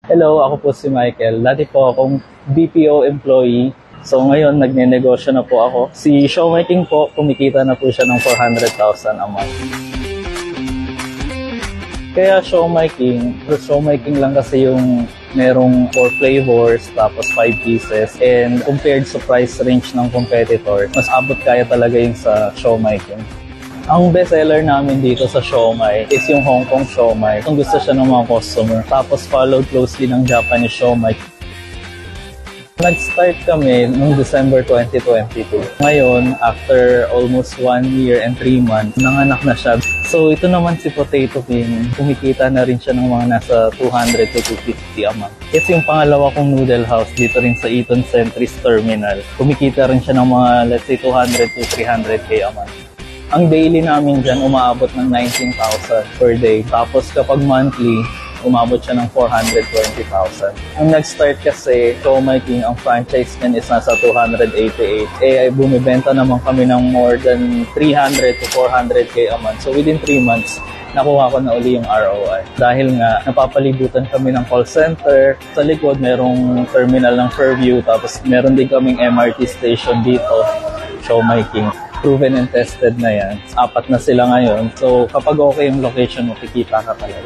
Hello, ako po si Michael. Dati po akong BPO employee. So ngayon, nagnenegosyo na po ako. Si Showmaking po, kumikita na po siya ng 400,000 a month. Kaya showmaking lang kasi yung merong 4 flavors, tapos 5 pieces. And compared sa price range ng competitor, mas abot kaya talaga yung sa showmaking. Ang best seller namin dito sa siomai is yung Hong Kong siomai. Kung gusto siya ng mga customer. Tapos followed closely ng Japanese siomai. Nag-start kami noong December 2022. Ngayon, after almost 1 year and 3 months, nanganak na siya. So ito naman si Potato King, kumikita na rin siya ng mga nasa 200 to 250 a month. Ito yung pangalawa kong noodle house dito rin sa Eaton Centris Terminal. Kumikita rin siya ng mga let's say 200 to 300k a month. Ang daily namin dyan, umaabot ng 19,000 per day. Tapos kapag monthly, umabot siya ng 420,000. Ang nag-start kasi, Showmaking, ang franchise niyan is nasa 288. Ay bumibenta naman kami ng more than 300 to 400k a month. So within 3 months, nakuha ko na uli yung ROI. Dahil nga, napapalibutan kami ng call center. Sa likod, merong terminal ng Fairview. Tapos meron din kaming MRT station dito, Showmaking. Proven and tested na yan. 4 na sila ngayon. So kapag okay yung location mo, kikita ka talaga.